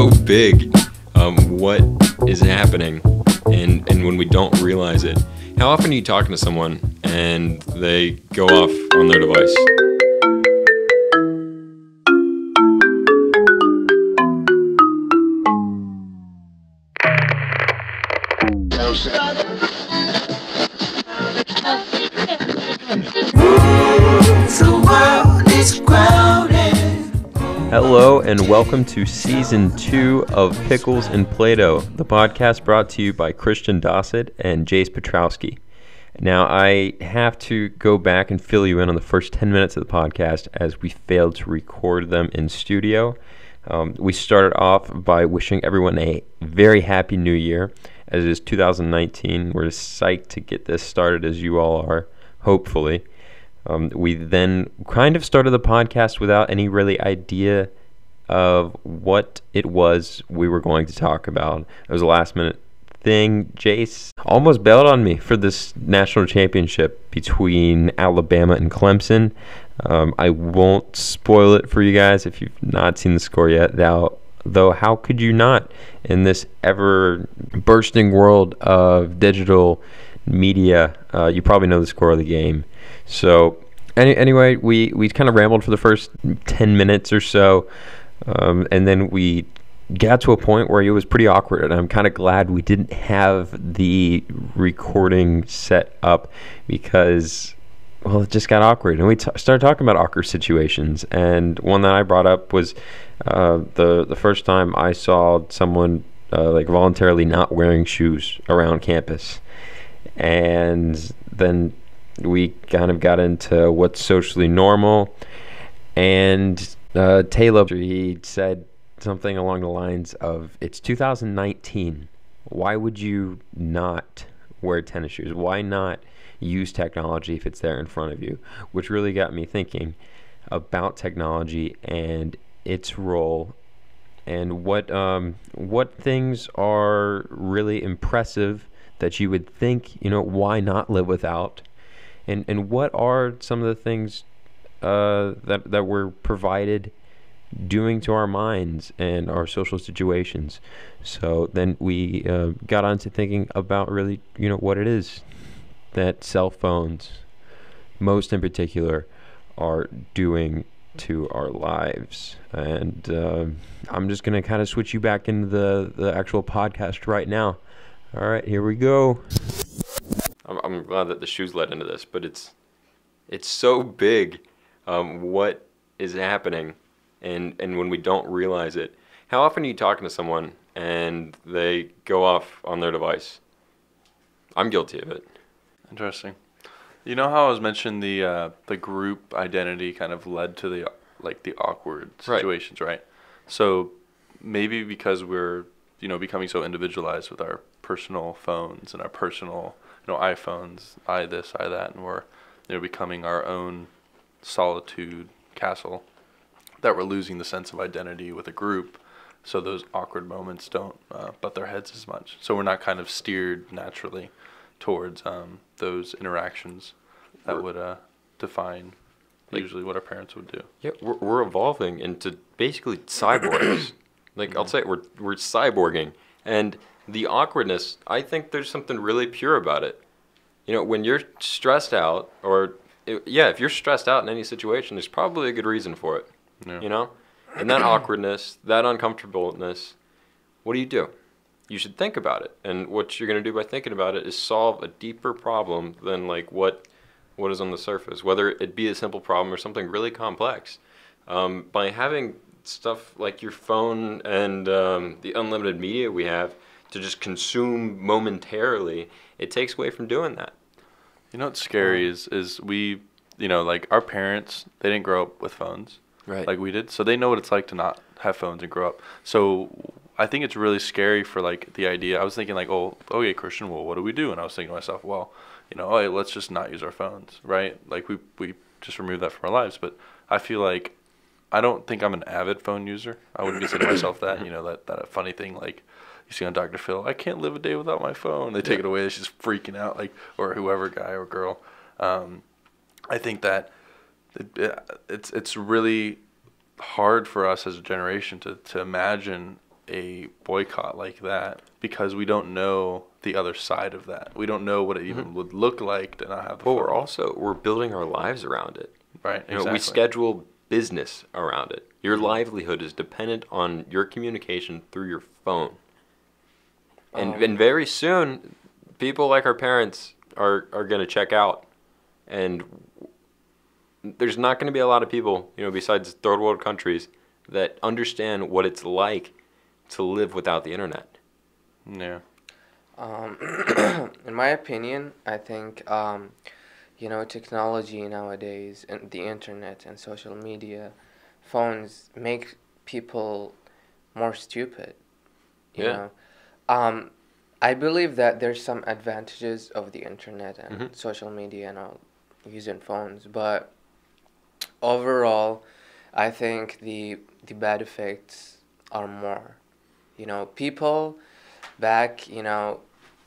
so big, what is happening, and when we don't realize it. How often are you talking to someone and they go off on their device? Hello and welcome to Season 2 of Pickles and Plato, the podcast brought to you by Christian Dossett and Jace Petrowski. Now, I have to go back and fill you in on the first 10 minutes of the podcast as we failed to record them in studio. We started off by wishing everyone a very happy new year, as it is 2019. We're psyched to get this started, as you all are, hopefully. We then kind of started the podcast without any really idea of what it was we were going to talk about. It was a last-minute thing. Jace almost bailed on me for this national championship between Alabama and Clemson. I won't spoil it for you guys if you've not seen the score yet. Though how could you not in this ever-bursting world of digital media? You probably know the score of the game. So anyway, we kind of rambled for the first 10 minutes or so, and then we got to a point where it was pretty awkward, and I'm kind of glad we didn't have the recording set up because, well, it just got awkward. And we started talking about awkward situations, and one that I brought up was the first time I saw someone voluntarily not wearing shoes around campus. And then we kind of got into what's socially normal, and Taylor, he said something along the lines of, it's 2019. Why would you not wear tennis shoes? Why not use technology if it's there in front of you? Which really got me thinking about technology and its role, and what things are really impressive that you would think, why not live without? And what are some of the things that we're provided doing to our minds and our social situations? So then we got on to thinking about really, what it is that cell phones, most in particular, are doing to our lives. And I'm just going to kind of switch you back into the actual podcast right now. All right, here we go. I'm glad that the shoes led into this, but it's so big, what is happening, and when we don't realize it. How often are you talking to someone and they go off on their device? I'm guilty of it. Interesting. You know how I was mentioning the group identity kind of led to the awkward situations, right? So maybe because we're becoming so individualized with our personal phones and our personal iPhones, I this, I that, and we're becoming our own solitude castle, that we're losing the sense of identity with a group. So those awkward moments don't butt their heads as much. So we're not kind of steered naturally towards those interactions that would define usually what our parents would do. Yeah, we're evolving into basically cyborgs. I'll say we're cyborging, and the awkwardness, I think there's something really pure about it. When you're stressed out, if you're stressed out in any situation, there's probably a good reason for it. Yeah. And that awkwardness, that uncomfortableness, what do? You should think about it. And what you're going to do by thinking about it is solve a deeper problem than what is on the surface, whether it be a simple problem or something really complex. By having stuff like your phone and the unlimited media we have to just consume momentarily, it takes away from doing that. What's scary is we, our parents, they didn't grow up with phones like we did, so they know what it's like to not have phones and grow up. So I think it's really scary for the idea. I was thinking oh, okay, Christian, well, what do we do? And I was thinking to myself, well, hey, let's just not use our phones, right? We just remove that from our lives. But I feel like I don't think I'm an avid phone user. I wouldn't be saying to myself that, that funny thing you see on Dr. Phil, I can't live a day without my phone. They take it away. She's freaking out, or whoever, guy or girl. I think that it's really hard for us as a generation to imagine a boycott like that because we don't know the other side of that. We don't know what it even would look like to not have the phone. We're building our lives around it. Right, You know, we schedule business around it. Your livelihood is dependent on your communication through your phone. And very soon, people like our parents are going to check out. And there's not going to be a lot of people, you know, besides third world countries, that understand what it's like to live without the internet. Yeah. In my opinion, I think, you know, technology nowadays and the internet and social media, phones make people more stupid. You know, I believe that there's some advantages of the internet and social media and all using phones, but overall, I think the bad effects are more. You know, people back, you know,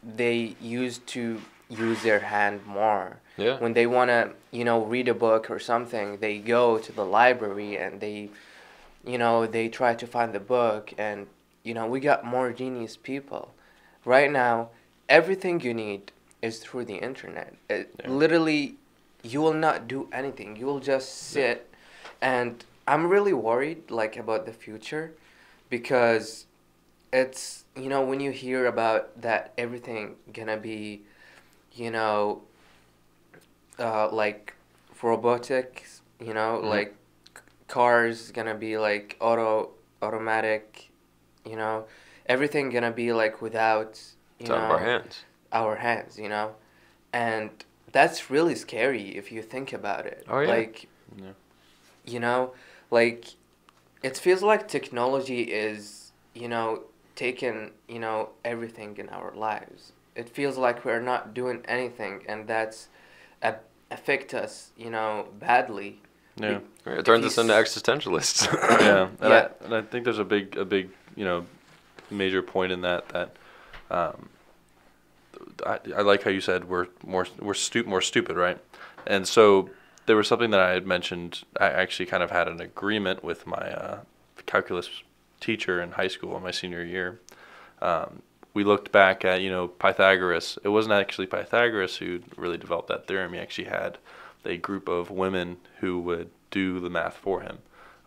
they used to use their hand more. Yeah. When they want to, you know, read a book or something, they go to the library and they, you know, they try to find the book, and, you know, we got more genius people. Right now, everything you need is through the internet. Literally, you will not do anything. You will just sit, and I'm really worried, like, about the future, because it's, you know, when you hear about that everything gonna be, you know, like robotics, you know, like cars gonna be like automatic, you know, everything gonna be like without, you know, out of our hands. You know, and that's really scary if you think about it. Oh, yeah. Like, you know, like, it feels like technology is, you know, taking, you know, everything in our lives. It feels like we're not doing anything, and that's affect us, you know, badly. Yeah. It turns us into existentialists. Yeah. Yeah. And I think there's a big, you know, major point in that I like how you said we're more stupid, right? And so there was something that I had mentioned. I actually kind of had an agreement with my calculus teacher in high school in my senior year. We looked back at, you know, Pythagoras. It wasn't actually Pythagoras who really developed that theorem. He actually had a group of women who would do the math for him,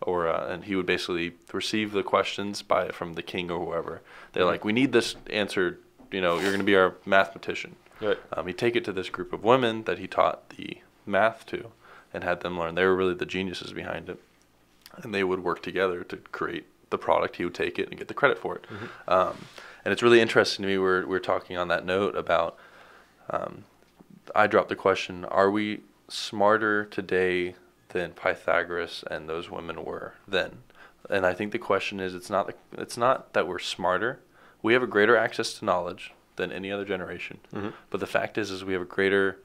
or and he would basically receive the questions from the king or whoever. They're like, we need this answered. You know, you're going to be our mathematician. Right. He'd take it to this group of women that he taught the math to, and had them learn. They were really the geniuses behind it, and they would work together to create the product. He would take it and get the credit for it. And it's really interesting to me. We're talking on that note about. I dropped the question: are we smarter today than Pythagoras and those women were then? And I think the question is, it's not that we're smarter. We have a greater access to knowledge than any other generation. But the fact is we have a greater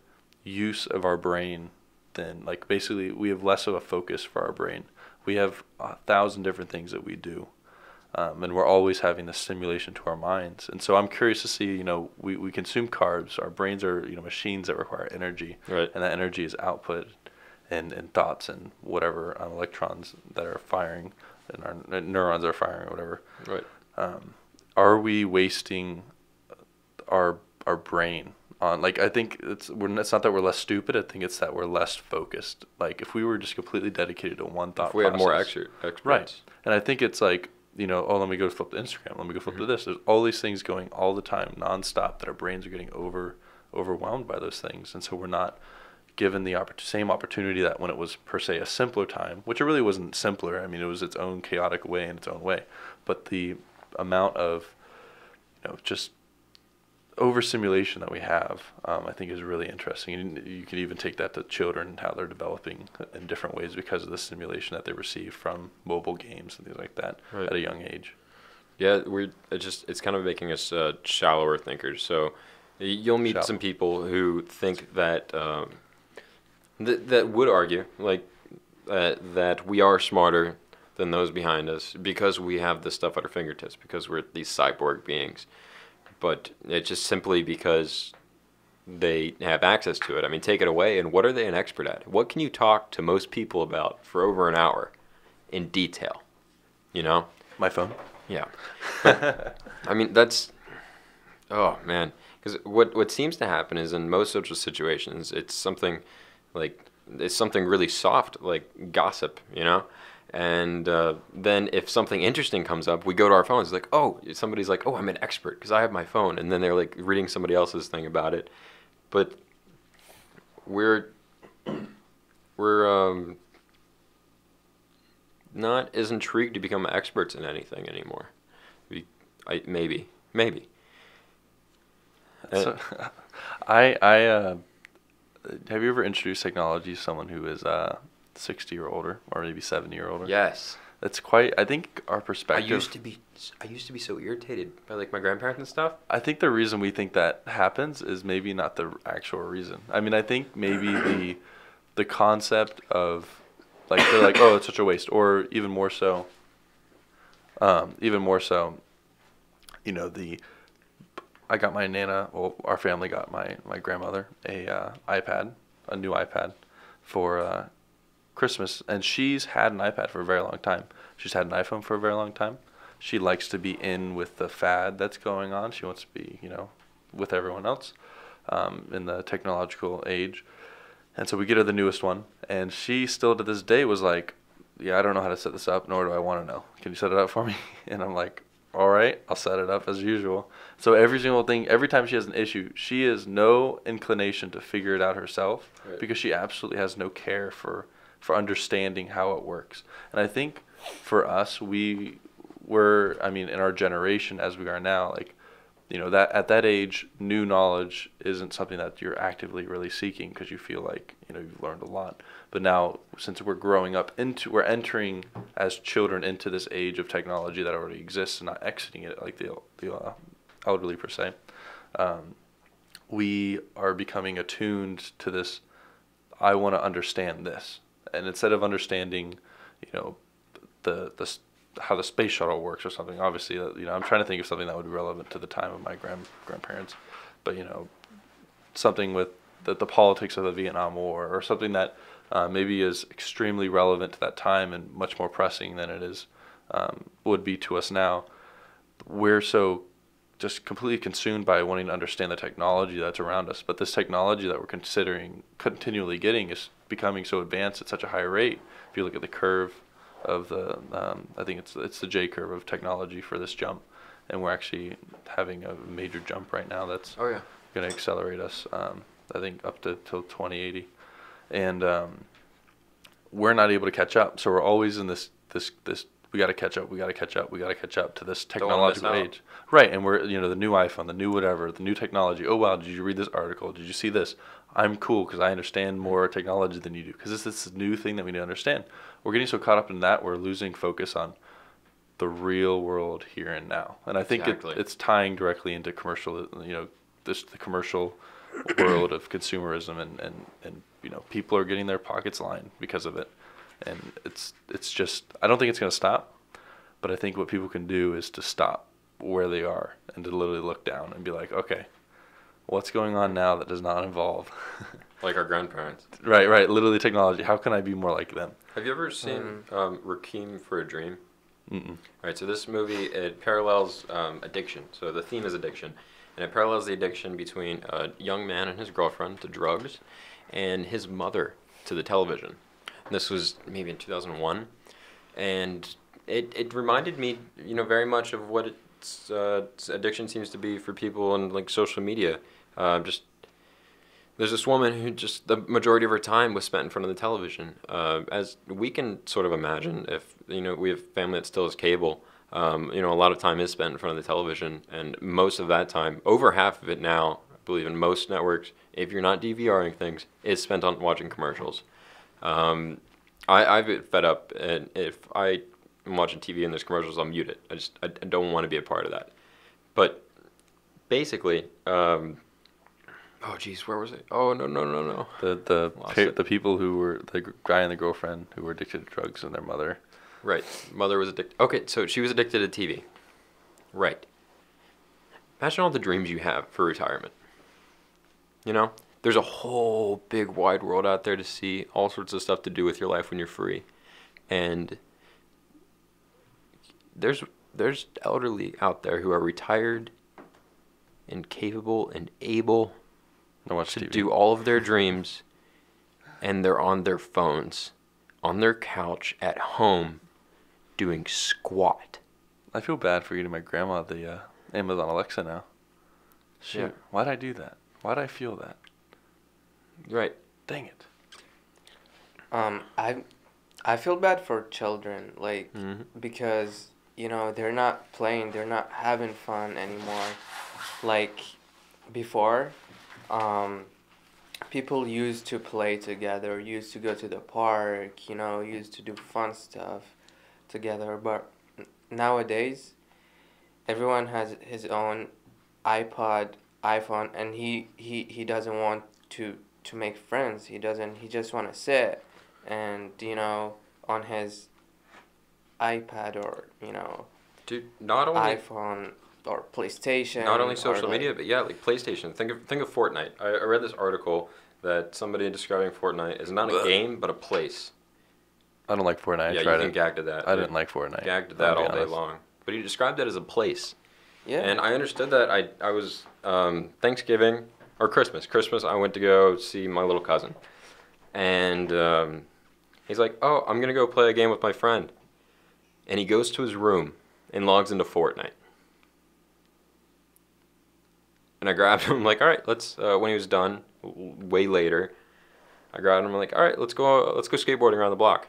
use of our brain than, like, basically we have less of a focus for our brain. We have 1,000 different things that we do. And we're always having this stimulation to our minds. And so I'm curious to see, you know, we consume carbs. Our brains are, you know, machines that require energy. Right. And that energy is output and thoughts and whatever electrons that are firing and our neurons are firing or whatever. Right. Are we wasting our brain on, like, I think it's not that we're less stupid. I think it's that we're less focused. Like, if we were just completely dedicated to one thought process. If we had more experts. Right. And I think it's like, you know, let me go flip to Instagram. Let me go flip to this. There's all these things going all the time, nonstop, that our brains are getting overwhelmed by those things. And so we're not given the same opportunity that when it was, per se, a simpler time, which it really wasn't simpler. I mean, it was its own chaotic way in its own way. But the amount of, you know, just overstimulation that we have, I think is really interesting. And you can even take that to children and how they're developing in different ways because of the stimulation that they receive from mobile games and things like that at a young age. Yeah, it's kind of making us shallower thinkers. So you'll meet some people who think that that would argue like that we are smarter than those behind us because we have this stuff at our fingertips, because we're these cyborg beings. But it's just simply because they have access to it. I mean, take it away, and what are they an expert at? What can you talk to most people about for over an hour in detail? You know? My phone. Yeah. But, I mean, that's, oh man, because what seems to happen is in most social situations, it's something really soft, like gossip, you know. And then if something interesting comes up, we go to our phones. Like, oh, somebody's like, oh, I'm an expert because I have my phone, and then they're like reading somebody else's thing about it. But we're not as intrigued to become experts in anything anymore. Maybe. So, I have you ever introduced technology to someone who is 60 or older, or maybe 70 or older? Yes. That's quite. I think our perspective. I used to be so irritated by like my grandparents and stuff. I think the reason we think that happens is maybe not the actual reason. I mean, I think maybe the concept of like they're like, oh, it's such a waste, or even more so. You know, I got my nana. Well, our family got my grandmother a new iPad for Christmas, and she's had an iPad for a very long time. She's had an iPhone for a very long time. She likes to be in with the fad that's going on. She wants to be, you know, with everyone else in the technological age. And so we get her the newest one, and she still to this day was like, yeah, I don't know how to set this up, nor do I want to know. Can you set it up for me? And I'm like, all right, I'll set it up as usual. So every single thing, every time she has an issue, she has no inclination to figure it out herself, right, because she absolutely has no care for understanding how it works. And I think for us, in our generation as we are now, like, you know, that at that age, new knowledge isn't something that you're actively really seeking because you feel like, you know, you've learned a lot. But now, since we're growing up we're entering as children into this age of technology that already exists and not exiting it like the elderly per se, we are becoming attuned to this. I want to understand this, and instead of understanding, you know, how the space shuttle works or something. Obviously, you know, I'm trying to think of something that would be relevant to the time of my grandparents, but you know, something with the politics of the Vietnam War, or something that maybe is extremely relevant to that time and much more pressing than it is would be to us now. We're so just completely consumed by wanting to understand the technology that's around us, but this technology that we're considering continually getting is becoming so advanced at such a high rate. If you look at the curve of the I think it's the J curve of technology for this jump, and we're actually having a major jump right now that's going to accelerate us I think up to till 2080, and we're not able to catch up, so we're always in this we got to catch up to this technological age, right? And we're, you know, the new iPhone, the new whatever, the new technology. Oh wow, did you read this article? Did you see this? I'm cool because I understand more technology than you do, because it's this new thing that we need to understand. We're getting so caught up in that, we're losing focus on the real world here and now. And I think it's tying directly into commercial, you know, the commercial world of consumerism, and you know, people are getting their pockets lined because of it. And it's just, I don't think it's going to stop, but I think what people can do is to stop where they are and to literally look down and be like, okay, what's going on now that does not involve like our grandparents? Right. Literally technology. How can I be more like them? Have you ever seen Requiem for a Dream? Mm-mm. Right. So this movie, it parallels addiction. So the theme is addiction, and it parallels the addiction between a young man and his girlfriend to drugs, and his mother to the television. And this was maybe in 2001, and it reminded me, you know, very much of what its addiction seems to be for people on like social media. Just there's this woman who just the majority of her time was spent in front of the television. As we can sort of imagine, if you know we have family that still has cable, you know, a lot of time is spent in front of the television, and most of that time, over half of it now, I believe in most networks, if you're not DVRing things, is spent on watching commercials. I get fed up, and if I am watching TV and there's commercials, I'll mute it. I don't want to be a part of that. But basically, oh geez, where was it? Oh no. The people who were the guy and the girlfriend who were addicted to drugs, and their mother. Right, mother was addicted. Okay, so she was addicted to TV. Right. Imagine all the dreams you have for retirement. You know? There's a whole big wide world out there to see, all sorts of stuff to do with your life when you're free. And there's there's elderly out there who are retired and capable and able to do all of their dreams, and they're on their phones, on their couch at home, doing squat. I feel bad for getting my grandma the Amazon Alexa now. Shoot, Yeah. why'd I do that? Why'd I feel that? Right. Dang it. I feel bad for children, like, Mm-hmm. because, you know, they're not playing, they're not having fun anymore. Like, before, people used to play together, used to go to the park, you know, used to do fun stuff together. But nowadays, everyone has his own iPod, iPhone, and he doesn't want to make friends. He just want to sit and, you know, on his iPad or, you know, Dude, not only iPhone or PlayStation. not only or, social like, media, but yeah, like PlayStation. Think of Fortnite. I read this article that somebody describing Fortnite is not a game, but a place. I don't like Fortnite. Yeah, I tried you can it. gag to that. I didn't like Fortnite. Gagged to that I'll be all day honest. long. But he described it as a place. Yeah. And I understood that. I was Thanksgiving or Christmas. Christmas, I went to go see my little cousin. And he's like, oh, I'm going to go play a game with my friend. And he goes to his room and logs into Fortnite. And I grabbed him, like, all right, let's, when he was done, way later, I grabbed him, I'm like, all right, let's go skateboarding around the block.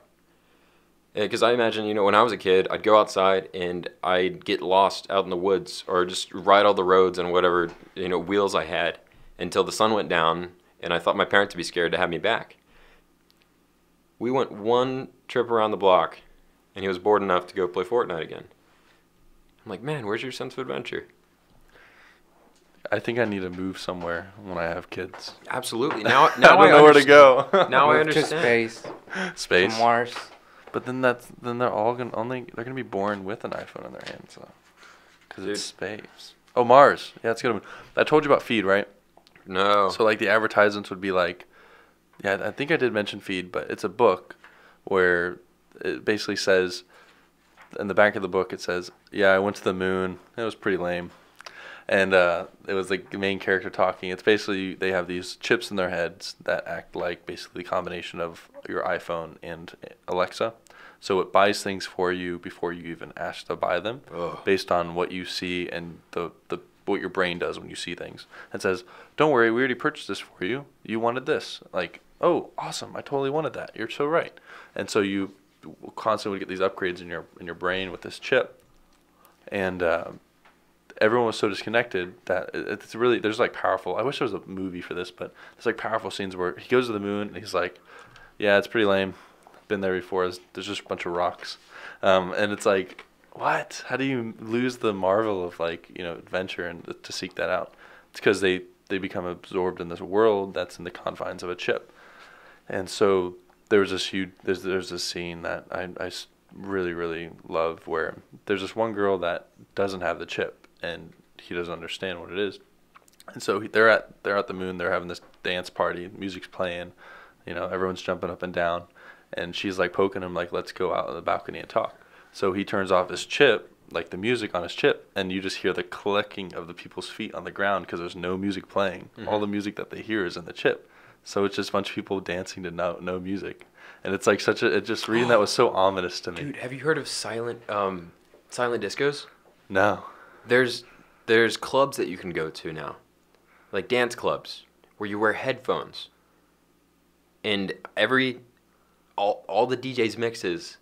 Because I imagine, you know, when I was a kid, I'd go outside and I'd get lost out in the woods or just ride all the roads and whatever, you know, wheels I had until the sun went down and I thought my parents would be scared to have me back. We went one trip around the block and he was bored enough to go play Fortnite again. I'm like, man, where's your sense of adventure? I think I need to move somewhere when I have kids. Absolutely. Now I don't know where to go. Now I Move to understand. space, Space. to Mars. But then they're all they're gonna be born with an iPhone in their hands, though, because it's space. Oh, Mars. Yeah, it's gonna. I told you about Feed, right? No. So like the advertisements would be like, yeah, I think I did mention Feed, but it's a book where it basically says, in the back of the book it says, yeah, I went to the moon. It was pretty lame. And it was like the main character talking. It's basically they have these chips in their heads that act like basically the combination of your iPhone and Alexa. So it buys things for you before you even ask to buy them, based on what you see and the what your brain does when you see things. It says, "Don't worry, we already purchased this for you. You wanted this." Like, "Oh, awesome! I totally wanted that. You're so right." And so you constantly get these upgrades in your brain with this chip, and everyone was so disconnected that it's really, there's like powerful, I wish there was a movie for this, but there's like powerful scenes where he goes to the moon and he's like, yeah, it's pretty lame. Been there before. There's just a bunch of rocks. And it's like, what? How do you lose the marvel of like, you know, adventure and to seek that out? It's because they become absorbed in this world that's in the confines of a chip. And so there's this scene that I really, really love where there's this one girl that doesn't have the chip and he doesn't understand what it is. And so they're at the moon, they're having this dance party, music's playing, you know, everyone's jumping up and down, and she's like poking him like, let's go out on the balcony and talk. So he turns off his chip, like the music on his chip, and you just hear the clicking of the people's feet on the ground because there's no music playing. Mm-hmm. All the music that they hear is in the chip. So it's just a bunch of people dancing to no music. And it's like just reading that was so ominous to me. Dude, have you heard of silent discos? No. There's clubs that you can go to now, like dance clubs, where you wear headphones, and all the DJs mixes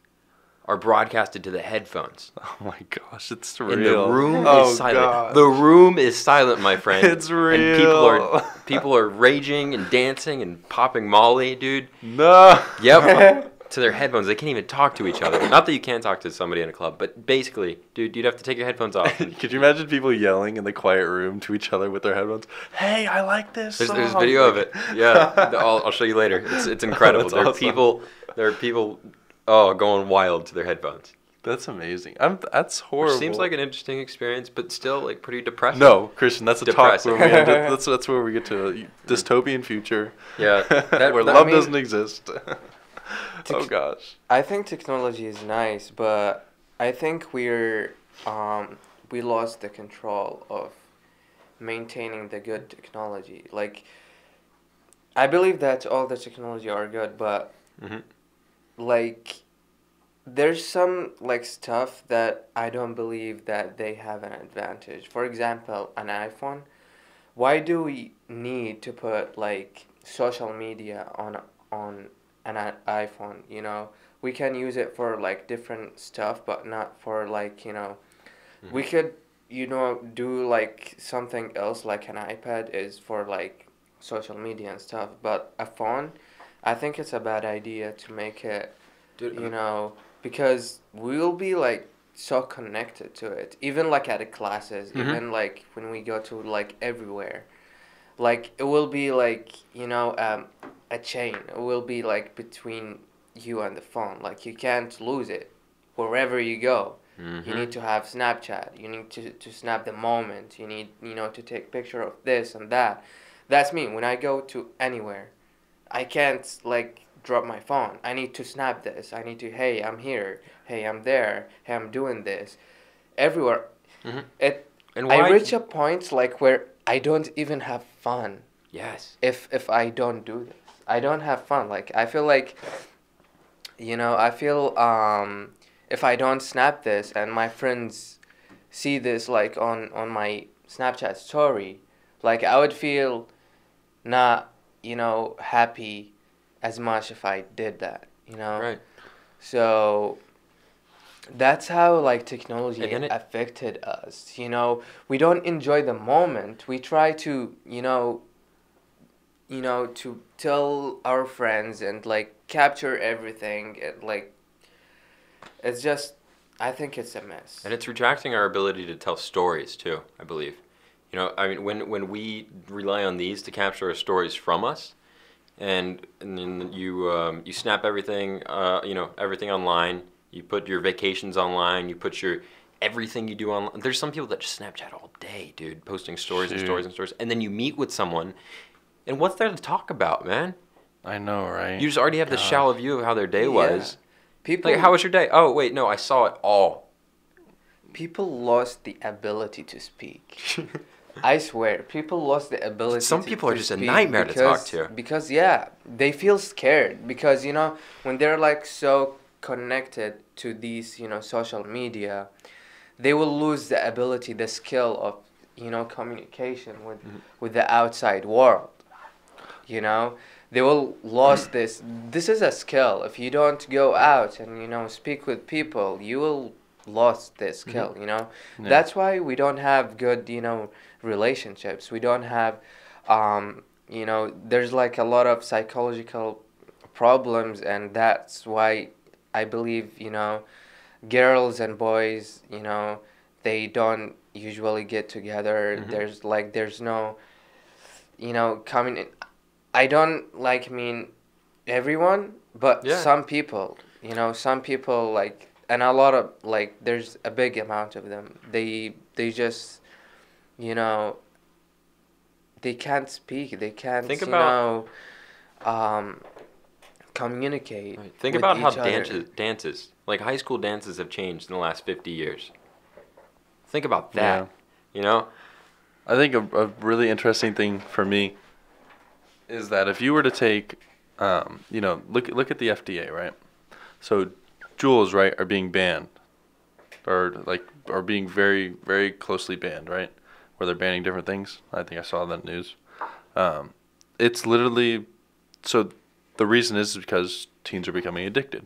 are broadcasted to the headphones. Oh my gosh, it's real. And the room is silent. Gosh. The room is silent, my friend. It's real. And people are raging and dancing and popping Molly, dude. No. Yep. To their headphones. They can't even talk to each other. Not that you can't talk to somebody in a club, but basically, dude, you'd have to take your headphones off. Could you imagine people yelling in the quiet room to each other with their headphones? Hey, I like this song. There's video of it. Yeah, I'll show you later. It's incredible. That's There awesome. are people going wild to their headphones. That's amazing. That's horrible. Which seems like an interesting experience, but still like pretty depressing. No, Christian, that's a Depressing. talk where we end up, that's where we get to a dystopian future. Yeah, where love doesn't exist. Oh gosh. I think technology is nice, but I think we're we lost the control of maintaining the good technology. Like, I believe that all the technology are good, but Mm-hmm. like there's some like stuff that I don't believe that they have an advantage. For example, an iPhone. Why do we need to put like social media on iPhone? You know, we can use it for like different stuff, but not for like, you know, we Mm-hmm. could, you know, do like something else like an iPad is for like social media and stuff, but a phone, I think it's a bad idea to make it, Dude, you know, because we'll be like so connected to it, even like at the classes, mm-hmm. even like when we go to like everywhere. Like it will be like, you know, a chain. It will be like between you and the phone. Like you can't lose it wherever you go. You Mm-hmm. need to have Snapchat. You need to snap the moment. You need, you know, to take picture of this and that. That's me. When I go to anywhere, I can't like drop my phone. I need to snap this. I need to, hey, I'm here. Hey, I'm there. Hey, I'm doing this. Everywhere. Mm-hmm. It And I why? reach a point like where I don't even have fun Yes. if I don't do this. I don't have fun. Like I feel like, you know, I feel if I don't snap this and my friends see this like on my Snapchat story, like I would feel not, you know, happy as much if I did that, you know? Right. So that's how like technology And then it. affected us, you know? We don't enjoy the moment. We try to, to tell our friends and like capture everything and like it's just I think it's a mess. And it's retracting our ability to tell stories too, I believe. You know, I mean, when we rely on these to capture our stories from us, and then you snap everything, you know, everything online. You put your vacations online. You put your everything you do online. There's some people that just Snapchat all day, dude, posting stories and stories Shoot. and stories. And then you meet with someone, and what's there to talk about, man? I know, right? You just already have this Gosh. shallow view of how their day Yeah. was. People Like, how was your day? Oh, wait, no, I saw it all. people lost the ability to speak. I swear, people lost the ability Some to, people are to just a speak nightmare to talk because, to. because yeah, they feel scared because, you know, when they're like so connected to these, you know, social media, they will lose the ability, the skill of, you know, communication with the outside world, you know? They will lose this. This is a skill. If you don't go out and, you know, speak with people, you will lost this skill, you know? Yeah. That's why we don't have good, you know, relationships. We don't have, you know, there's like a lot of psychological problems, and that's why I believe, you know, girls and boys, you know, they don't usually get together. Mhm. There's no, you know, coming. I don't like mean everyone, but Yeah. some people, you know, some people like, and a lot of like, there's a big amount of them. They just, you know, they can't speak. They can't, Think you about know, um, communicate right. Think with about how each other. dances, like high school dances, have changed in the last 50 years. Think about Yeah. that. You know, I think a really interesting thing for me is that if you were to take, you know, look at the FDA, right? So, jewels, right, are being banned, or like are being very very closely banned, right? Where they're banning different things. I think I saw that news. Um, it's literally so. The reason is because teens are becoming addicted,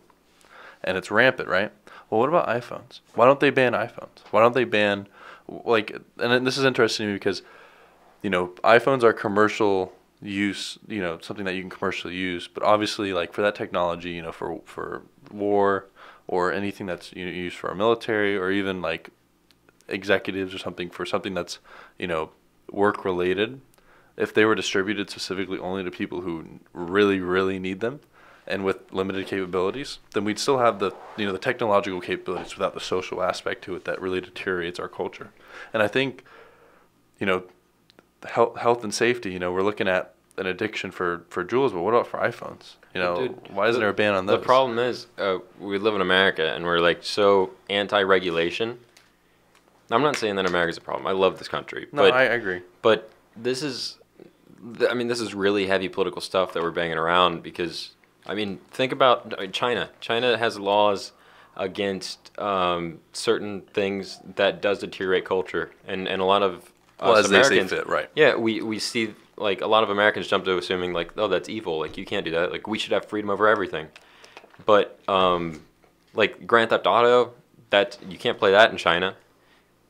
and it's rampant, right? Well, what about iPhones? Why don't they ban iPhones? Why don't they ban like? And then this is interesting to me because you know, iPhones are commercial use, you know, something that you can commercially use. But obviously, like for that technology, you know, for war or anything that's you know, used for our military or even like executives or something for something that's you know work related, if they were distributed specifically only to people who really really need them and with limited capabilities, then we'd still have the you know the technological capabilities without the social aspect to it that really deteriorates our culture. And I think you know health and safety, you know, we're looking at an addiction for jewels, but what about for iPhones? You know, dude, why isn't there a ban on those? the problem is we live in America and we're like so anti-regulation I'm not saying that America's a problem. I love this country. No, but, I agree. But this is, this is really heavy political stuff that we're banging around because, think about China. China has laws against certain things that does deteriorate culture, and a lot of as Americans, they see fit, right? Yeah, we see like a lot of Americans jump to assuming like, oh, that's evil. Like you can't do that. Like we should have freedom over everything. But like Grand Theft Auto, that you can't play that in China.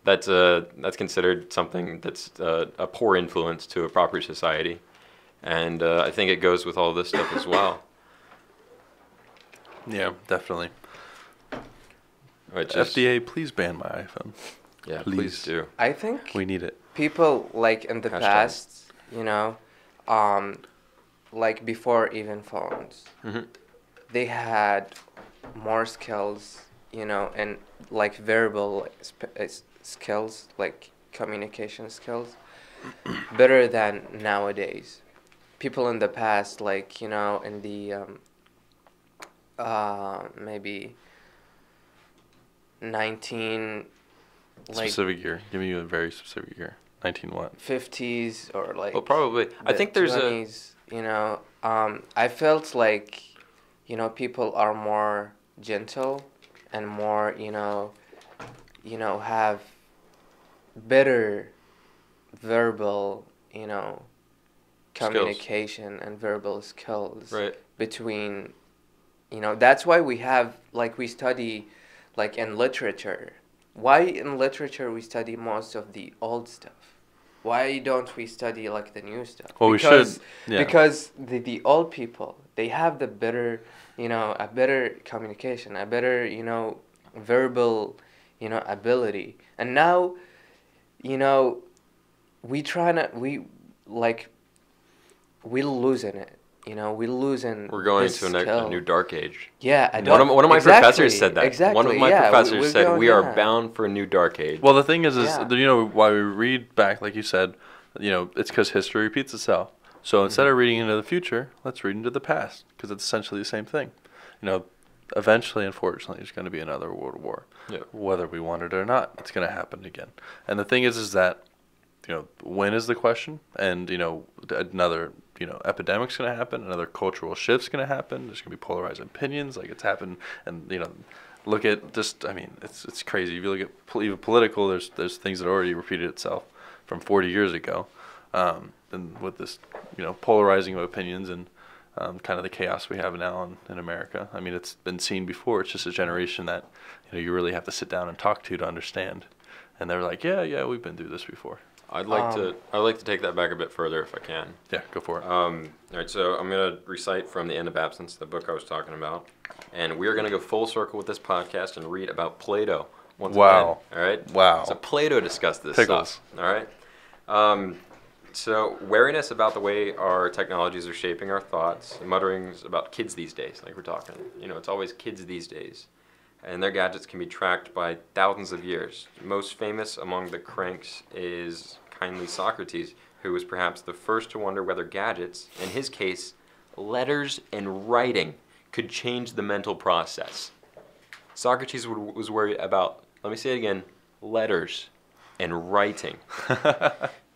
That's considered something that's a poor influence to a proper society, and I think it goes with all this stuff as well. Yeah, definitely. Just, FDA, please ban my iPhone. Yeah, please do. I think We need it. people like in the Hashtag. past, like before even phones, they had more skills, and like verbal skills, like communication skills, better than nowadays. People in the past, like, in the maybe 19 like Specific year. Give me a very specific year. 19 what? 50s or like Well, probably. I the think there's 20s, I felt like, people are more gentle and more, have better verbal, communication and verbal skills right. between, that's why we have, like, we study, like, in literature. Why in literature we study most of the old stuff? Why don't we study, like, the new stuff? Well, we should. Yeah. Because the old people, they have the better, a better communication, a better, verbal, ability. And now, we're losing it. We're losing. We're going this into a skill. new dark age. Yeah, one of my exactly, professors said that. Exactly. One of my yeah, professors said going, we are yeah. bound for a new dark age. Well, the thing is, Yeah. why we read back, like you said, it's because history repeats itself. So instead of reading into the future, let's read into the past, because it's essentially the same thing. Eventually, unfortunately, there's going to be another world war. Yeah. Whether we want it or not, it's going to happen again. And the thing is that, when is the question? And, another, epidemic's going to happen. Another cultural shift's going to happen. There's going to be polarized opinions, like it's happened. And, look at just, it's crazy. If you look at even political, there's things that already repeated itself from 40 years ago. And with this, polarizing of opinions and kind of the chaos we have now in America. It's been seen before. It's just a generation that, you really have to sit down and talk to understand. And they're like, yeah, we've been through this before. I'd like to take that back a bit further if I can. Yeah, go for it. All right, so I'm going to recite from The End of Absence, the book I was talking about. And we're going to go full circle with this podcast and read about Plato once again. All right? Wow. So Plato discussed this Pickles. stuff. All right? So wariness about the way our technologies are shaping our thoughts, mutterings about kids these days, like we're talking. It's always kids these days. And their gadgets can be tracked by thousands of years. Most famous among the cranks is kindly Socrates, who was perhaps the first to wonder whether gadgets, in his case, letters and writing, could change the mental process. Socrates was worried about, let me say it again, letters and writing.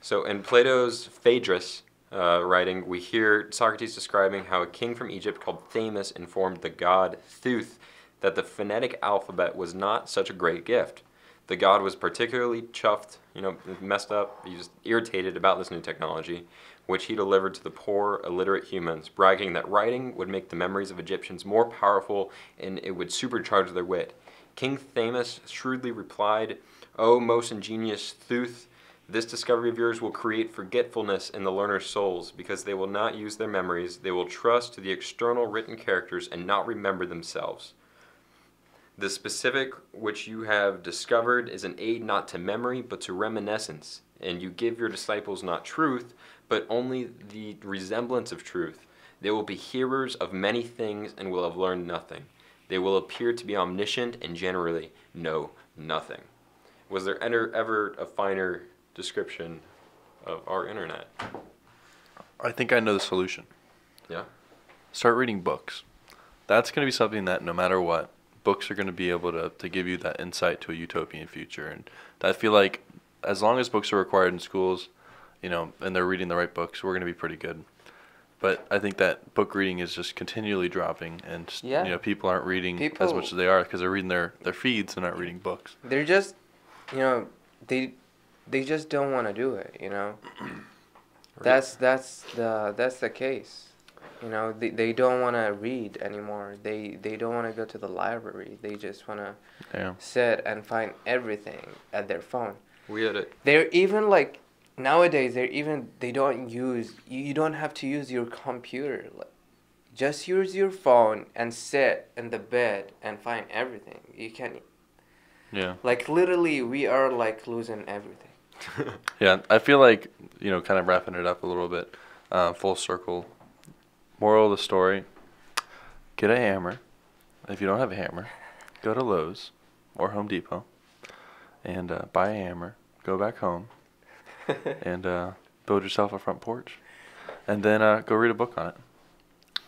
So in Plato's Phaedrus writing, we hear Socrates describing how a king from Egypt called Thamus informed the god Thuth that the phonetic alphabet was not such a great gift. The god was particularly chuffed, messed up, he was irritated about this new technology, which he delivered to the poor, illiterate humans, bragging that writing would make the memories of Egyptians more powerful and it would supercharge their wit. King Thamus shrewdly replied, "O most ingenious Thuth, this discovery of yours will create forgetfulness in the learner's souls, because they will not use their memories, they will trust to the external written characters and not remember themselves. The specific which you have discovered is an aid not to memory, but to reminiscence, and you give your disciples not truth, but only the resemblance of truth. They will be hearers of many things and will have learned nothing. They will appear to be omniscient and generally know nothing." Was there ever a finer description of our internet? I think I know the solution. Yeah? Start reading books. That's going to be something that no matter what, books are going to be able to give you that insight to a utopian future. And I feel like as long as books are required in schools, and they're reading the right books, we're going to be pretty good. But I think that book reading is just continually dropping, and people aren't reading as much as they are because they're reading their feeds and not reading books. They're just, they just don't want to do it. That's the case. They don't want to read anymore. They don't want to go to the library. They just want to sit and find everything at their phone. We had it. They're even like nowadays. They don't use. You don't have to use your computer. Just use your phone and sit in the bed and find everything. You can. Yeah. Like literally, we are like losing everything. Yeah, I feel like kind of wrapping it up a little bit, full circle. Moral of the story: get a hammer. If you don't have a hammer, go to Lowe's or Home Depot and buy a hammer. Go back home and build yourself a front porch, and then go read a book on it.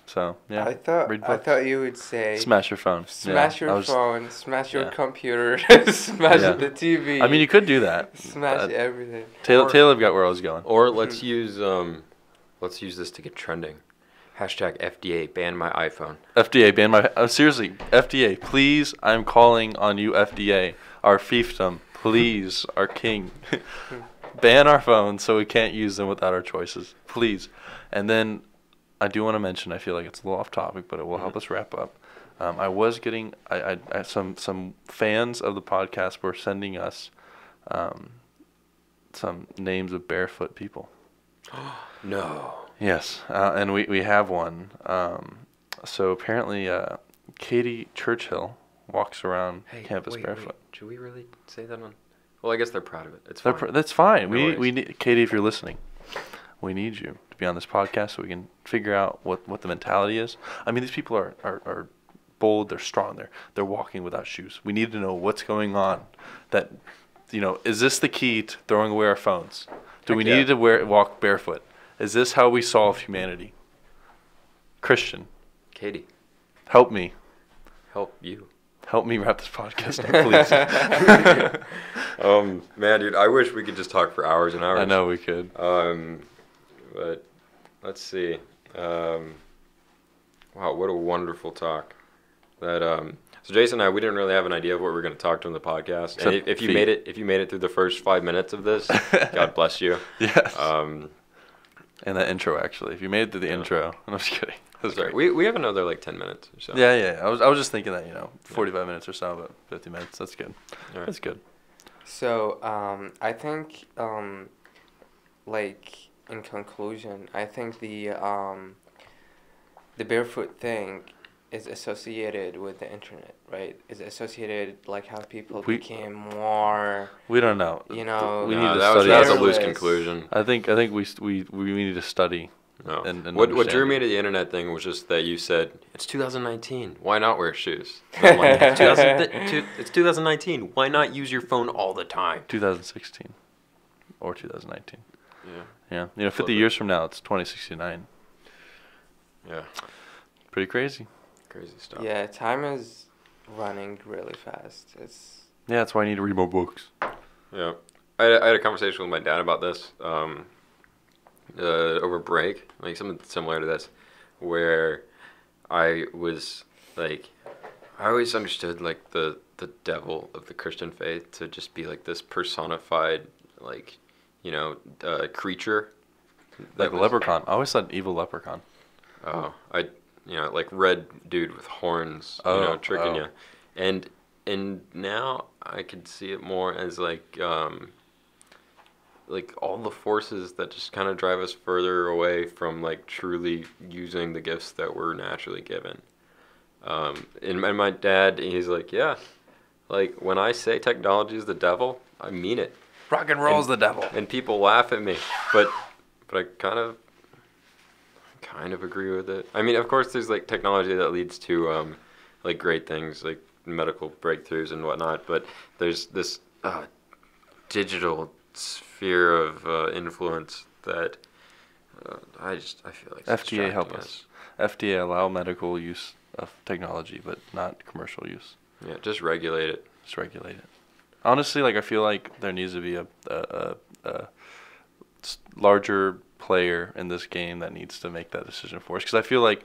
So yeah, I thought you would say smash your phone. Smash your phone. Smash your computer. Smash the TV. I mean, you could do that. Smash everything. Taylor got where I was going. Or let's use this to get trending. Hashtag FDA ban my iPhone. FDA ban my seriously, FDA, please, I'm calling on you, FDA, our fiefdom, please, our king. Ban our phones so we can't use them without our choices. Please. And then I do want to mention, I feel like it's a little off topic, but it will help us wrap up. I was getting some fans of the podcast were sending us some names of barefoot people. No. Yes, and we have one. So apparently, Katie Churchill walks around campus barefoot. Wait. Should we really say that on? Well, I guess they're proud of it. It's fine. That's fine. No We need Katie, if you're listening, we need you to be on this podcast so we can figure out what the mentality is. I mean, these people are bold. They're strong. They're walking without shoes. We need to know what's going on. That is this the key to throwing away our phones? Do we need to walk barefoot? Is this how we solve humanity? Christian. Katie. Help me. Help you. Help me wrap this podcast up, please. Man, dude, I wish we could just talk for hours and hours. I know we could. But let's see. Wow, what a wonderful talk. So Jason and I, we didn't really have an idea of what we were going to talk to on the podcast. And if you made it through the first 5 minutes of this, God bless you. Yes. And that intro, actually. If you made it through the intro. I'm just kidding. Sorry. We have another like 10 minutes or so. Yeah. I was just thinking that, 45 minutes or so, but 50 minutes. That's good. All right. That's good. So, I think, like, in conclusion, I think the barefoot thing is associated with the internet, right? Is associated like how people became more. We don't know. We need to that study. was a loose conclusion. I think we need to study. No. And what drew me to the internet thing was just that you said it's 2019. Why not wear shoes? Like, it's 2019. Why not use your phone all the time? 2016 or 2019. Yeah. 50 years from now, it's 2069. Yeah. Pretty crazy. Crazy stuff. Yeah, time is running really fast. That's why I need to read more books. Yeah. I had a conversation with my dad about this over break, like something similar to this, where I was like, I always understood like the devil of the Christian faith to just be like this personified, like, creature. Like a leprechaun. I always thought evil leprechaun. Oh, like red dude with horns, tricking you. And now I could see it more as like all the forces that just kind of drive us further away from like truly using the gifts that we're naturally given. And my dad, he's like, yeah, like when I say technology is the devil, I mean it. Rock and roll's the devil. And people laugh at me, but I kind of agree with it. I mean, of course, there's like technology that leads to like great things, like medical breakthroughs and whatnot. But there's this digital sphere of influence that I feel like FDA help us. FDA allow medical use of technology, but not commercial use. Yeah, just regulate it. Just regulate it. Honestly, like I feel like there needs to be a larger player in this game that needs to make that decision for us. Because I feel like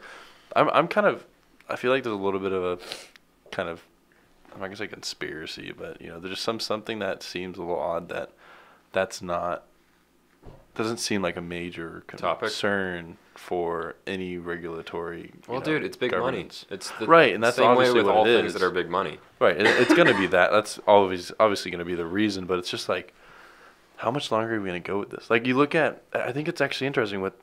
I feel like there's a little bit of a kind of, I'm not gonna say conspiracy, but there's just something that seems a little odd that's not, doesn't seem like a major concern for any regulatory. Well, dude, it's big governance. money. It's the right, and that's same way obviously with what all it things is. that are big money. Right, and it's gonna be that. That's always obviously gonna be the reason, but it's just like, how much longer are we gonna go with this? Like you look at, I think it's actually interesting with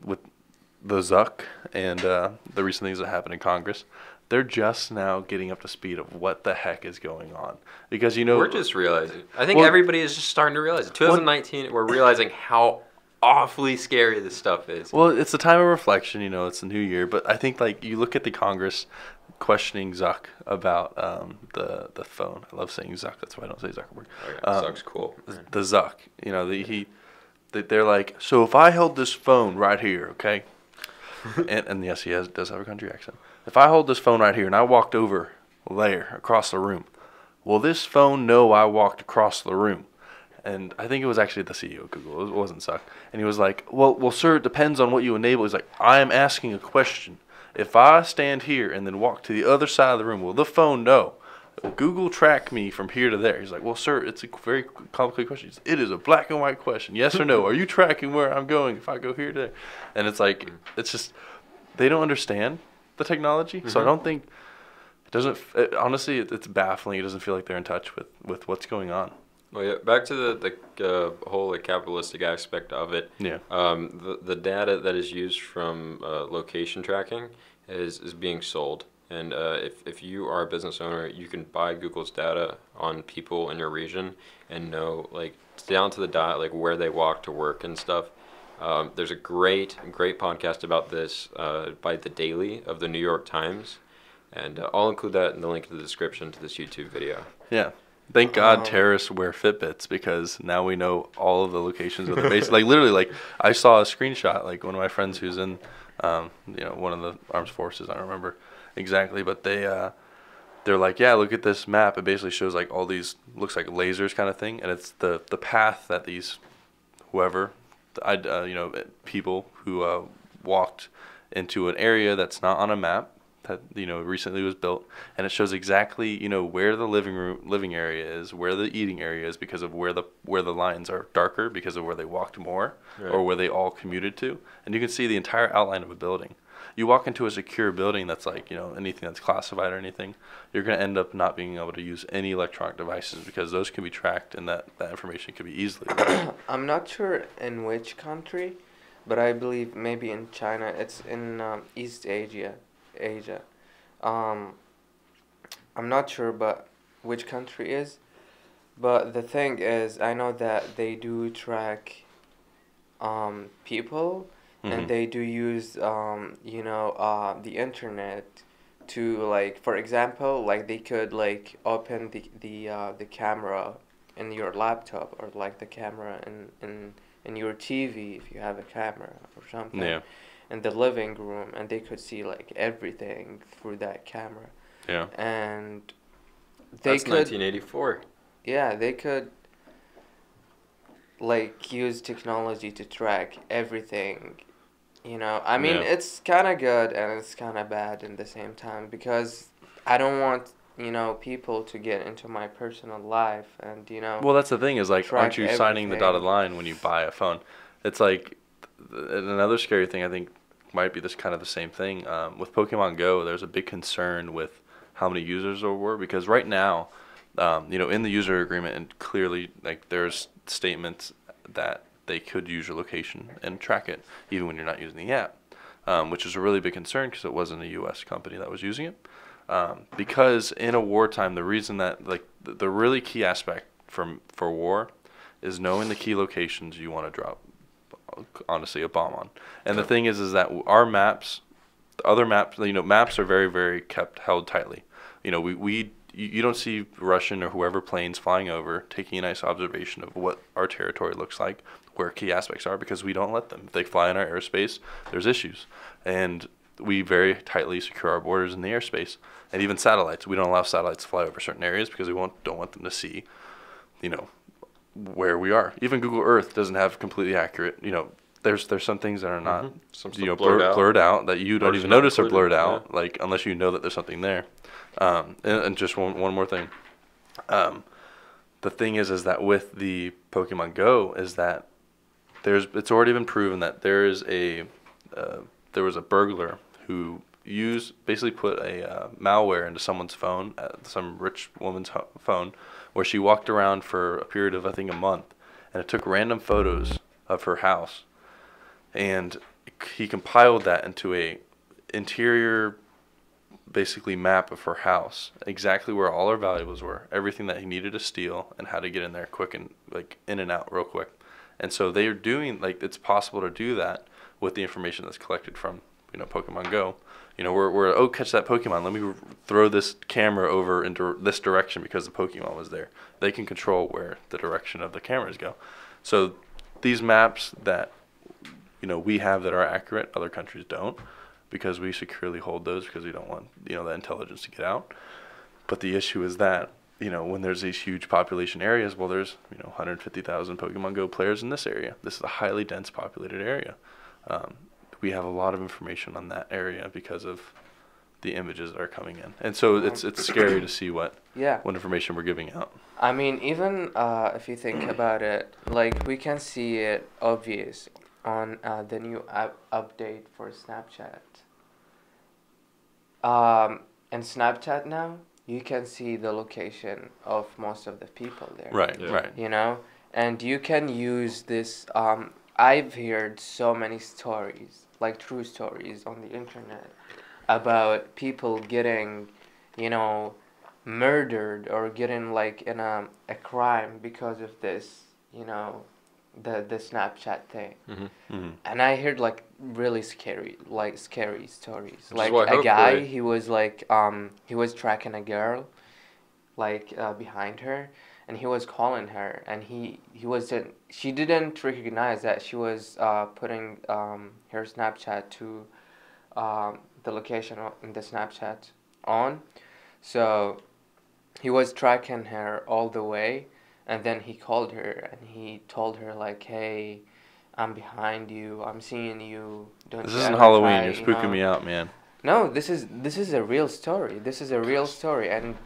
the Zuck and the recent things that happened in Congress. They're just now getting up to speed of what the heck is going on, because we're just realizing. I think everybody is just starting to realize it. 2019, we're realizing how awfully scary this stuff is. Well, it's a time of reflection. It's a new year, but I think like you look at the Congress questioning Zuck about the phone. I love saying Zuck. That's why I don't say Zuckerberg. Zuck's cool. The Zuck. They're like, so if I held this phone right here, okay, and yes, he does have a country accent. If I hold this phone right here and I walked over there across the room, will this phone know I walked across the room? And I think it was actually the CEO of Google. It wasn't Zuck. And he was like, well, sir, it depends on what you enable. He's like, I am asking a question. If I stand here and then walk to the other side of the room, will the phone know? Will Google track me from here to there? He's like, well, sir, it's a very complicated question. He says, it is a black and white question. Yes or no? Are you tracking where I'm going if I go here to there? And it's like, it's just, they don't understand the technology. So I don't think, honestly, it's baffling. It doesn't feel like they're in touch with what's going on. Well, yeah, back to the whole capitalistic aspect of it. Yeah. The data that is used from location tracking is being sold, and if you are a business owner, you can buy Google's data on people in your region and know like down to the dot like where they walk to work and stuff. There's a great podcast about this by The Daily of the New York Times, and I'll include that in the link in the description to this YouTube video. Yeah. Thank God terrorists wear Fitbits, because now we know all of the locations of the base. Like literally, like I saw a screenshot, like one of my friends who's in, one of the armed forces. I don't remember exactly, but they're like, yeah, look at this map. It basically shows like all these, looks like lasers kind of thing, and it's the path that these, people who walked into an area that's not on a map, that recently was built, and it shows exactly where the living area is, where the eating area is, because of where the lines are darker because of where they walked more, right, or where they all commuted to, and you can see the entire outline of a building. You walk into a secure building that's like anything that's classified or anything, you're going to end up not being able to use any electronic devices because those can be tracked, and that information can be easily I'm not sure in which country, but I believe maybe in China. It's in East Asia. I'm not sure but which country is, but the thing is, I know that they do track people, and they do use the internet to, like, for example, like they could like open the camera in your laptop, or like the camera in your TV if you have a camera or something. Yeah. In the living room, and they could see like everything through that camera. Yeah. And that's 1984. Yeah, they could like use technology to track everything. I mean, it's kind of good and it's kind of bad in the same time, because I don't want people to get into my personal life and Well, that's the thing is, like, aren't you signing the everything. dotted line when you buy a phone? It's like another scary thing, I think, might be this kind of the same thing. With Pokemon Go, there's a big concern with how many users there were, because right now, in the user agreement, and clearly, like, there's statements that they could use your location and track it even when you're not using the app, which is a really big concern because it wasn't a U.S. company that was using it. Because in a wartime, the reason that, like, the really key aspect for war is knowing the key locations you want to drop, honestly, a bomb on. And the thing is that our maps, the other maps, maps are very, very held tightly. You don't see Russian or whoever planes flying over taking a nice observation of what our territory looks like, where key aspects are, because we don't let them. If they fly in our airspace, there's issues. And we very tightly secure our borders in the airspace, and even satellites. We don't allow satellites to fly over certain areas because we don't want them to see, where we are. Even Google Earth doesn't have completely accurate. There's some things that are not Some blurred out that you don't even notice are blurred out, yeah. like unless you know that there's something there. And just one more thing. The thing is that with the Pokemon Go is that it's already been proven that there was a burglar who basically put a malware into someone's phone, some rich woman's phone, where she walked around for a period of I think a month, and it took random photos of her house, and he compiled that into a interior basically map of her house, exactly where all her valuables were, everything that he needed to steal, and how to get in there quick and like in and out real quick. And so they're doing, like, it's possible to do that with the information that's collected from, Pokemon Go. We're catch that Pokemon. Let me throw this camera over into this direction because the Pokemon was there. They can control where the direction of the cameras go. So these maps that, we have that are accurate, other countries don't, because we securely hold those because we don't want, the intelligence to get out. But the issue is that, when there's these huge population areas, well, there's, 150,000 Pokemon Go players in this area. This is a highly dense populated area. We have a lot of information on that area because of the images that are coming in. And so it's scary to see what information we're giving out. I mean, even if you think about it, like, we can see it obvious on the new update for Snapchat. In Snapchat now, you can see the location of most of the people there. Right, right. And you can use this. I've heard so many stories, like true stories on the internet, about people getting, murdered or getting like in a crime because of this, the Snapchat thing. Mm-hmm. Mm-hmm. And I heard like really scary stories. Which like is why a guy, hopefully- he was like he was tracking a girl, like behind her, and he was calling her, and she didn't recognize that she was putting her Snapchat to the location in the Snapchat on, so he was tracking her all the way. And then he called her and he told her like, "Hey, I'm behind you. I'm seeing you. Don't This you isn't ever Halloween. try, You're spooking me out, man." No, this is a real story. This is a real story, and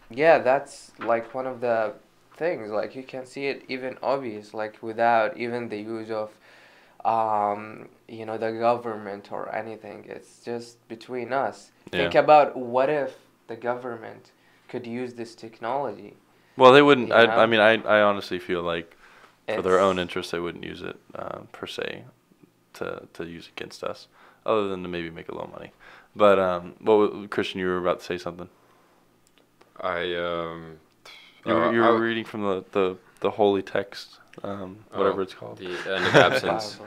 yeah, that's like one of the things. Like, you can see it even obvious, like without even the use of the government or anything. It's just between us. Yeah. Think about what if the government could use this technology. Well, they wouldn't. You know? I mean, I honestly feel like for their It's- own interest, they wouldn't use it per se to use against us, other than to maybe make a little money. But Christian, you were about to say something. I You were reading from the holy text, whatever it's called. The end of absence.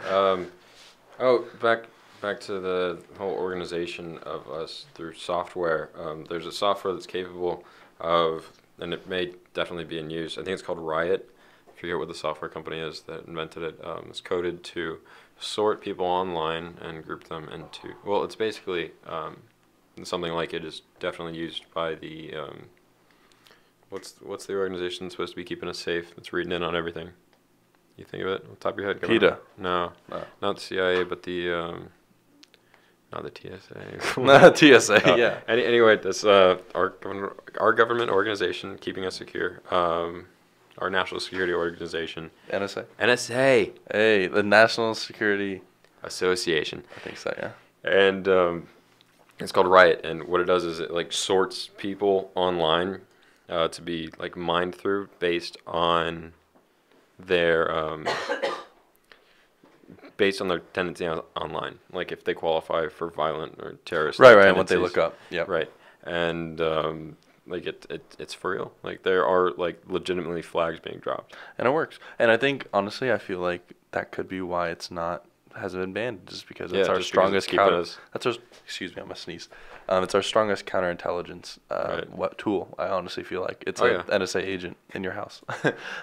Back to the whole organization of us through software. There's a software that's capable of, and it may definitely be in use. I think it's called Riot. I forget what the software company is that invented it. It's coded to sort people online and group them into. Well, it's basically something like it is definitely used by the. What's the organization that's supposed to be keeping us safe? That's reading in on everything. You think of it off the top of your head? PETA. No, not the CIA, but the not the TSA. TSA, yeah. Anyway, this our government organization keeping us secure. Our national security organization. NSA. NSA. Hey, the National Security Association. I think so, yeah. And it's called Riot, and what it does is it like sorts people online to be like mined through based on their tendency online, like if they qualify for violent or terrorist Right, tendencies. and what they look up. Yeah. Right. And like it's for real. Like there are like legitimately flags being dropped. And it works. And I think honestly, I feel like that could be why hasn't been banned, just because it's our strongest counter. That's our. Excuse me, I'm gonna sneeze. It's our strongest counterintelligence tool. I honestly feel like it's NSA agent in your house.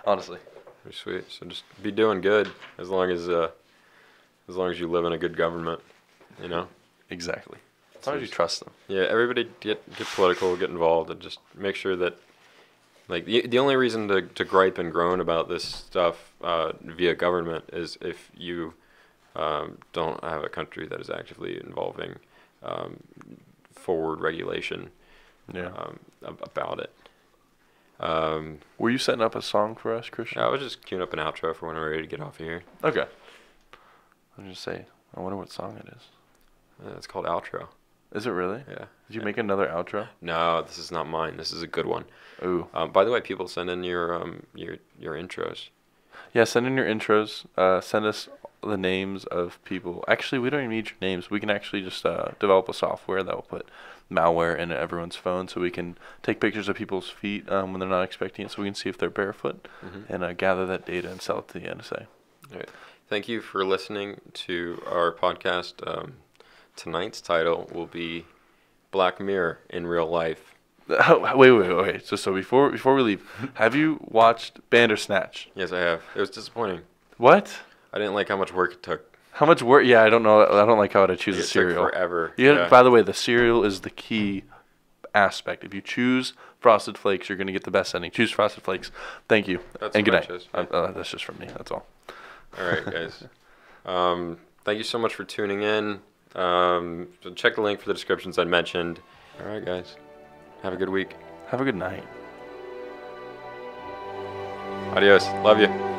Honestly. Pretty sweet. So just be doing good as long as you live in a good government, you know. Exactly. As long as you trust them. Yeah, everybody get political, get involved, and just make sure that, like, the only reason to gripe and groan about this stuff via government is if you don't have a country that is actively involving forward regulation about it. Were you setting up a song for us, Christian? I was just queuing up an outro for when we're ready to get off of here. Okay. I'll just say, I wonder what song it is. It's called Outro. Is it really? Yeah. Did you make another outro? No, this is not mine. This is a good one. Ooh. By the way, people send in your intros. Yeah, send in your intros. Send us the names of people. Actually, we don't even need your names. We can actually just develop a software that will put malware in everyone's phone, so we can take pictures of people's feet when they're not expecting it, so we can see if they're barefoot, and gather that data and sell it to the NSA. All right. Thank you for listening to our podcast. Tonight's title will be Black Mirror in Real Life. Wait. So before we leave, have you watched Bandersnatch? Yes, I have. It was disappointing. What? I didn't like how much work it took. How much work? Yeah, I don't know. I don't like how to choose a cereal. It took forever. Yeah. By the way, the cereal is the key aspect. If you choose Frosted Flakes, you're going to get the best ending. Choose Frosted Flakes. Thank you. That's and good night. Yeah. That's just from me. That's all. All right, guys. Thank you so much for tuning in. So check the link for the descriptions I mentioned. All right, guys. Have a good week. Have a good night. Adios. Love you.